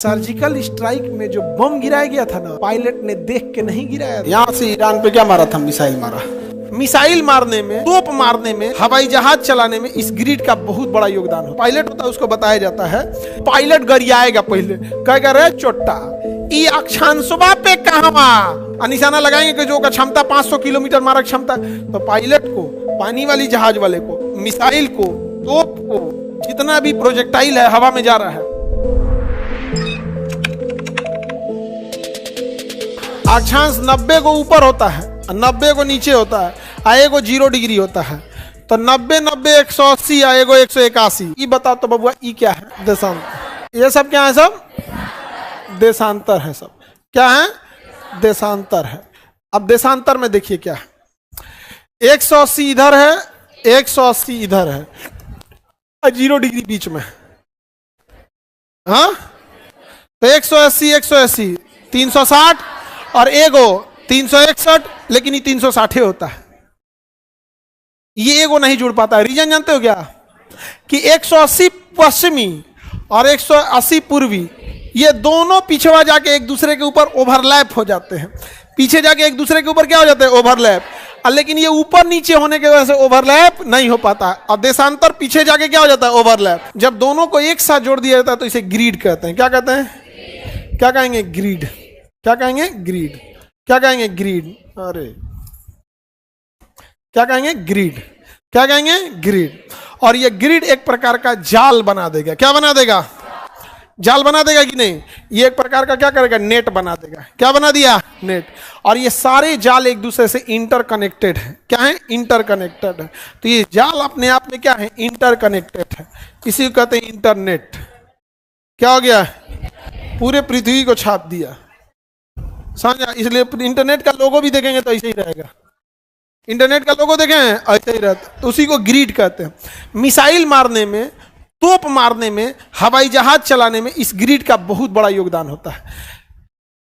Surgical strike में जो बम गिराया गया था ना, पायलट ने देख के नहीं गिराया। यहाँ से ईरान पे क्या मारा था? मिसाइल मारा। मिसाइल मारने में, तोप मारने में, हवाई जहाज चलाने में इस ग्रिड का बहुत बड़ा योगदान हो। पायलट होता है, उसको बताया जाता है। पायलट गरियाएगा, पहले कहेगा रे चोट्टा ई अक्षांशवा पे कहवा निशाना लगाएंगे कि जो का क्षमता 500 किलोमीटर मारक क्षमता। तो पायलट को, पानी वाली जहाज वाले को, मिसाइल को, तोप को, जितना भी प्रोजेक्टाइल है हवा में जा रहा है, अक्षांश 90 को ऊपर होता है, 90 को नीचे होता है, आए को 0 डिग्री होता है। तो 90 90 180 आए को 181। ये बताओ तो बबुआ, ये क्या है? देशांतर। ये सब क्या है? सब देशांतर है। सब क्या है? देशांतर है। अब देशांतर में देखिए क्या है, 180 इधर है, 180 इधर है, 0 डिग्री बीच में। हाँ, तो 180 180 360 और एगो 361, लेकिन ये 360 होता है। ये एगो नहीं जुड़ पाता है। रीजन जानते हो क्या? कि 180 पश्चिमी और 180 पूर्वी, ये दोनों पीछे जाके एक दूसरे के ऊपर ओवरलैप हो जाते हैं। पीछे जाके एक दूसरे के ऊपर क्या हो जाते हैं? ओवरलैप। लेकिन ये ऊपर नीचे होने की वजह से ओवरलैप नहीं हो पाता। और देशांतर पीछे जाके क्या हो जाता है? ओवरलैप। जब दोनों को एक साथ जोड़ दिया जाता है तो इसे ग्रिड कहते हैं। क्या कहते हैं? क्या कहेंगे? ग्रिड। क्या कहेंगे? ग्रिड। क्या कहेंगे? ग्रिड। अरे क्या कहेंगे? ग्रिड। क्या कहेंगे? ग्रिड। और ये ग्रिड एक प्रकार का जाल बना देगा। क्या बना देगा? जाल बना देगा कि नहीं? ये एक प्रकार का क्या करेगा? नेट बना देगा। क्या बना दिया? नेट। और ये सारे जाल एक दूसरे से इंटरकनेक्टेड है। क्या है? इंटरकनेक्टेड है। तो ये जाल अपने आप में क्या है? इंटरकनेक्टेड है। इसी को कहते हैं इंटरनेट। क्या हो गया? पूरे पृथ्वी को छाप दिया, समझा? इसलिए इंटरनेट का लोगो भी देखेंगे तो ऐसे ही रहेगा। इंटरनेट का लोगो देखें ऐसे ही रहता, तो उसी को ग्रिड कहते हैं। मिसाइल मारने में, तोप मारने में, हवाई जहाज चलाने में इस ग्रिड का बहुत बड़ा योगदान होता है।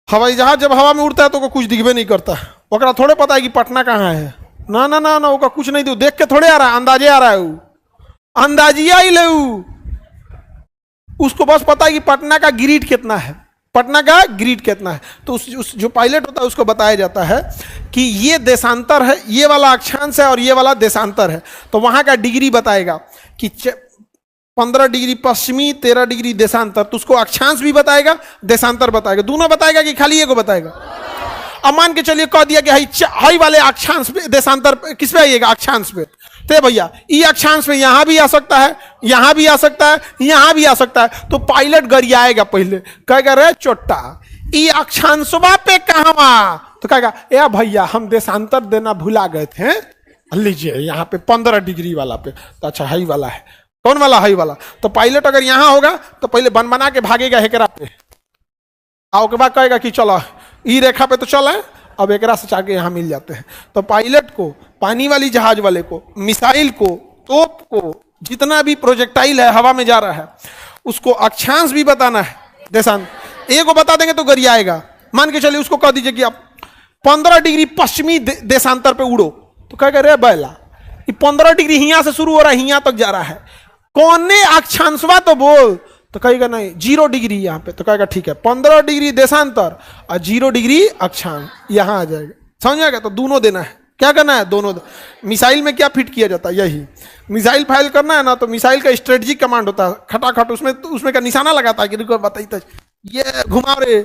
हवाई जहाज जब हवा में उड़ता है तो कुछ दिखबे नहीं करता, ओकरा थोड़े पता है कि पटना कहाँ है। ना ना ना ना, ओका कुछ नहीं दो, देख के थोड़े आ रहा है, अंदाजे आ रहा है। अंदाजिया ही ले, उसको बस पता है कि पटना का ग्रिड कितना है, पटना का ग्रिड कितना है। तो उस जो पायलट होता है उसको बताया जाता है कि ये देशांतर है, ये वाला अक्षांश है और ये वाला देशांतर है। तो वहां का डिग्री बताएगा कि 15 डिग्री पश्चिमी, 13 डिग्री देशांतर। तो उसको अक्षांश भी बताएगा, देशांतर बताएगा, दोनों बताएगा कि खाली एगो बताएगा? अब मान के चलिए कह दिया कि हाई वाले अक्षांश पे देशांतर किस पे आइएगा? अक्षांश पे। तो भैया ये अक्षांश पे यहां भी आ सकता है, यहां भी आ सकता है, यहां भी आ सकता है। तो पायलट गरियाएगा, पहले कहेगा रे चोट्टा ये अक्षांशवा पे कहवा। तो कहेगा ए भैया हम देशांतर देना भुला गए थे, लीजिए यहाँ पे 15 डिग्री वाला पे। तो अच्छा हाई वाला है। कौन वाला? हाई वाला। तो पायलट अगर यहां होगा तो पहले बन बना के भागेगा हेकरा पे, और के बाद कहेगा कि चलो ई रेखा पे तो चल, अब एकरा से जाके यहाँ मिल जाते हैं। तो पायलट को, पानी वाली जहाज वाले को, मिसाइल को, तोप को, जितना भी प्रोजेक्टाइल है हवा में जा रहा है, उसको अक्षांश भी बताना है, देशांतर। एक को बता देंगे तो गरियाएगा। मान के चलिए उसको कह दीजिए कि आप 15 डिग्री पश्चिमी देशांतर पे उड़ो, तो कहेगा रे बैला ये 15 डिग्री हियां से शुरू हो रहा है, हियां तक जा रहा है, कौने अक्षांशवा तो बोल। तो कहेगा नहीं 0 डिग्री यहाँ पे। तो कहेगा ठीक है, 15 डिग्री देशांतर और 0 डिग्री अक्षांश, यहां आ जाएगा। समझ आएगा? तो दोनों देना है। क्या करना है? दोनों। मिसाइल में क्या फिट किया जाता है? यही मिसाइल फायर करना है ना, तो मिसाइल का स्ट्रेटेजिक कमांड होता है, खटाखट उसमें का निशाना लगाता है कि बताइए ये घुमा रे,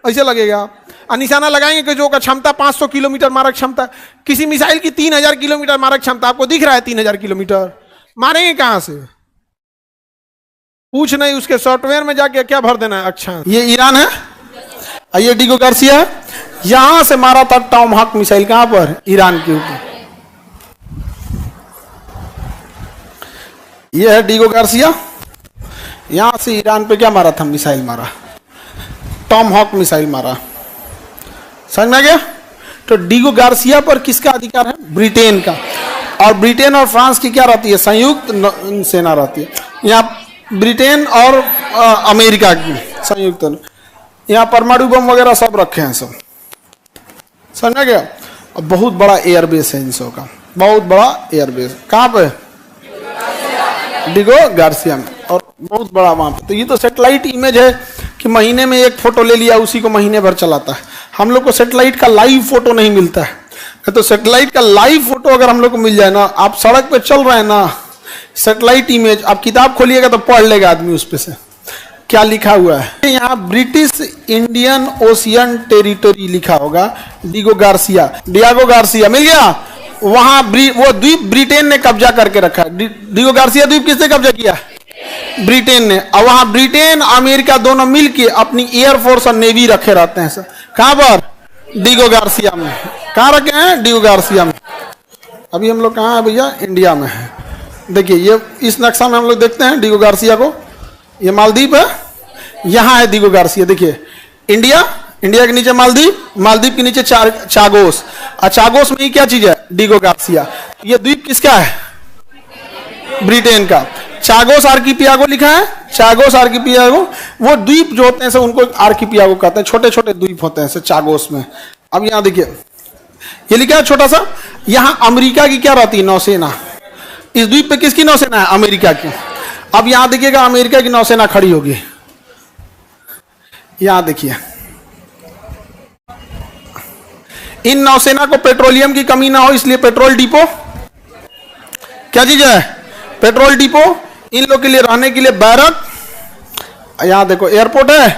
ऐसे लगेगा। और निशाना लगाएंगे कि जो का क्षमता 500 किलोमीटर मारक क्षमता। किसी मिसाइल की 3000 किलोमीटर मारक क्षमता, आपको दिख रहा है 3000 किलोमीटर? मारेंगे कहां से? पूछ नहीं, उसके सॉफ्टवेयर में जाके क्या भर देना है? अक्षांश। ये ईरान है, ये डिगो गार्सिया है, यहां से मारा था टॉमहॉक मिसाइल। कहां पर? ईरान के ऊपर। ये है डिगो गार्सिया, यहां से ईरान पे क्या मारा था? मिसाइल मारा, टॉमहॉक मिसाइल मारा। समझ में आ गया? तो डिगो गार्सिया पर किसका अधिकार है? ब्रिटेन का। और ब्रिटेन और फ्रांस की क्या रहती है? संयुक्त सेना रहती है। यहाँ ब्रिटेन और अमेरिका की संयुक्त, यहाँ परमाणु बम वगैरह सब रखे हैं सब। समझ में गया? और बहुत बड़ा एयरबेस है इन सब का, बहुत बड़ा एयरबेस। कहाँ पे? डिगो गार्सिया में। और बहुत बड़ा वहां पे। तो ये तो सैटेलाइट इमेज है कि महीने में एक फोटो ले लिया उसी को महीने भर चलाता है। हम लोग को सेटेलाइट का लाइव फोटो नहीं मिलता है। तो सेटेलाइट का लाइव फोटो अगर हम लोग को मिल जाए ना, आप सड़क पे चल रहे हैं ना, सेटेलाइट इमेज, आप किताब खोलिएगा तो पढ़ लेगा आदमी उस पे से क्या लिखा हुआ है। यहाँ ब्रिटिश इंडियन ओशियन टेरिटरी लिखा होगा, डिगो गार्सिया मिल गया। वहां वो द्वीप ब्रिटेन ने कब्जा करके रखा है। डिगो गार्सिया द्वीप किसने कब्जा किया? ब्रिटेन ने। और वहां ब्रिटेन अमेरिका दोनों मिलके अपनी एयरफोर्स और नेवी रखे रहते हैं सर। कहां पर? डिगो गार्सिया में। कहां रखे हैं? डिगो गार्सिया में। अभी हम लोग कहां है भैया? इंडिया में है। देखिए ये इस नक्शा में हम लोग देखते हैं डिगो गार्सिया को, ये मालदीव है, यहां है डिगो गार्सिया। देखिए इंडिया के नीचे मालदीव के नीचे चागोस, और चागोस में ही क्या चीज है? डिगो गार्सिया। ये द्वीप किसका है? ब्रिटेन का। चागोस आर्किपियागो लिखा है, चागोस आर्किपियागो। वो द्वीप जो होते हैं सर उनको आर्किपियागो कहते हैं, छोटे छोटे द्वीप होते हैं सर चागोस में। अब यहां देखिए ये लिखा है छोटा सा, यहां अमेरिका की क्या रहती है? नौसेना। इस द्वीप पे किसकी नौसेना है? अमेरिका की। अब यहां देखिएगा अमेरिका की नौसेना खड़ी होगी, यहां देखिए। इन नौसेना को पेट्रोलियम की कमी ना हो इसलिए पेट्रोल डिपो, क्या चीज है? Petrol depot. इन लोग के लिए रहने के लिए बैरक, यहां देखो एयरपोर्ट है।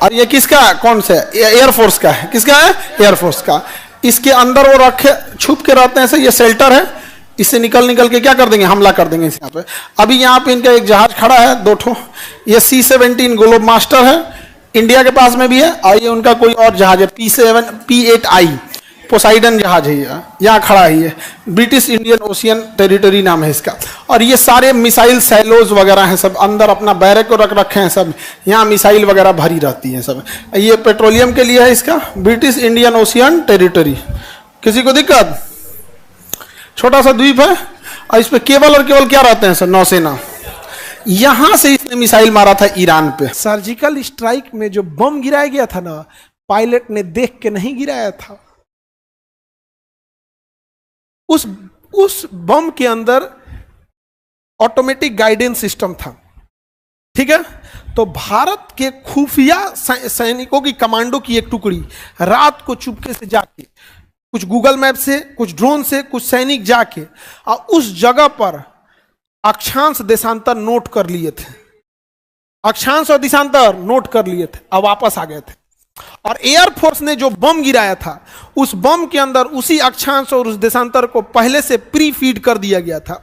और ये किसका? कौन से? एयरफोर्स का है। किसका है? एयरफोर्स का। इसके अंदर वो रखे छुप के रहते हैं, ये शेल्टर है, इससे निकल के क्या कर देंगे? हमला कर देंगे इस यहाँ पे। अभी यहाँ पे इनका एक जहाज खड़ा है, 2 ठो। ये C-17 ग्लोब मास्टर है, इंडिया के पास में भी है। और ये उनका कोई और जहाज है, P8I पोसाइडन जहाज है, यहाँ खड़ा है। ये ब्रिटिश इंडियन ओशियन टेरिटरी नाम है इसका। और ये सारे मिसाइल सैलोज वगैरह हैं सब, अंदर अपना बैरक को रख रखे हैं सब, यहाँ मिसाइल वगैरह भरी रहती हैं सब। ये पेट्रोलियम के लिए है इसका, ब्रिटिश इंडियन ओशियन टेरिटरी। किसी को दिक्कत? छोटा सा द्वीप है और इस पे केवल और केवल क्या रहते हैं सर? नौसेना। यहां से इसने मिसाइल मारा था ईरान पे। सर्जिकल स्ट्राइक में जो बम गिराया गया था ना, पायलट ने देख के नहीं गिराया था। उस बम के अंदर ऑटोमेटिक गाइडेंस सिस्टम था, ठीक है। तो भारत के खुफिया सैनिकों की कमांडो की एक टुकड़ी रात को चुपके से जाके, कुछ गूगल मैप से, कुछ ड्रोन से, कुछ सैनिक जाके और उस जगह पर अक्षांश देशांतर नोट कर लिए थे, अक्षांश और दिशांतर नोट कर लिए थे और वापस आ गए थे। और एयरफोर्स ने जो बम गिराया था, उस बम के अंदर उसी अक्षांश और उस देशांतर को पहले से प्री फीड कर दिया गया था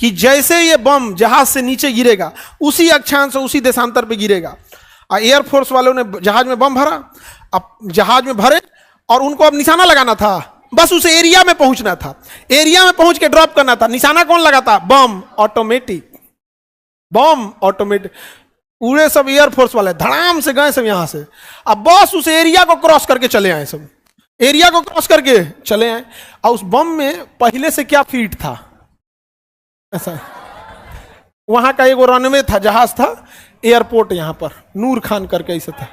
कि जैसे ये बम जहाज से नीचे गिरेगा उसी अक्षांश और उसी देशांतर पे गिरेगा। और एयरफोर्स वालों ने जहाज में बम भरा, अब जहाज में भरे और उनको अब निशाना लगाना था, बस उस एरिया में पहुंचना था, एरिया में पहुंच के ड्रॉप करना था। निशाना कौन लगाता? बम ऑटोमेटिक, बम ऑटोमेटिक। उड़े सब एयरफोर्स वाले, धड़ाम से गए सब यहां से, अब बस उस एरिया को क्रॉस करके चले आए, सब एरिया को क्रॉस करके चले आए। और उस बम में पहले से क्या फीड था? ऐसा वहां का एगो रनवे था, जहाज था, एयरपोर्ट यहां पर नूर खान करके ऐसा था।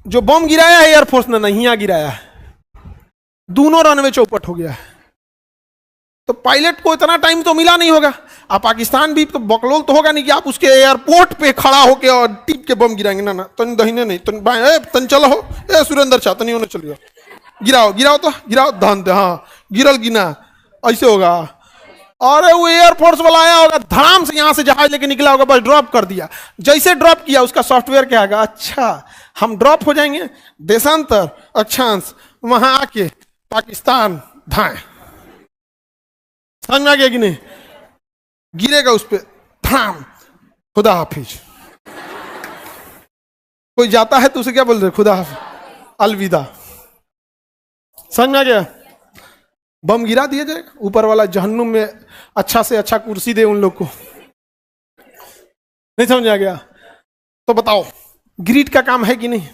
जो बम गिराया है एयरफोर्स ने नहीं, यहां गिराया है, दोनों रनवे चौपट हो गया है। तो पायलट को इतना टाइम तो मिला नहीं होगा। अब पाकिस्तान भी तो बकलोल तो होगा नहीं कि आप उसके एयरपोर्ट पे खड़ा होके और टिप के बम गिराएंगे। ना ना, तन दहीने नहीं, तन बाएं, तन चलो हो, ए सुरेंद्र चाह तनी होने चलिए, गिराओ गिराओ तो गिराओ, धान दे, हाँ गिरल गिना, ऐसे होगा। अरे वो एयरफोर्स वाला आया होगा, धड़ाम से यहां से जहाज लेके निकला होगा, बस ड्रॉप कर दिया। जैसे ड्रॉप किया उसका सॉफ्टवेयर क्या आएगा? अच्छा हम ड्रॉप हो जाएंगे, देशांतर अक्षांश वहां आके पाकिस्तान धाए, समझ में आ गया कि नहीं? गिरेगा उस पर, धाम, खुदा हाफिज। कोई जाता है तो उसे क्या बोल रहे? खुदा हाफिज, अलविदा। समझ में आ गया? बम गिरा दिया जाएगा, ऊपर वाला जहन्नुम में अच्छा से अच्छा कुर्सी दे उन लोग को। नहीं समझ आ गया? तो बताओ ग्रिड का काम है कि नहीं?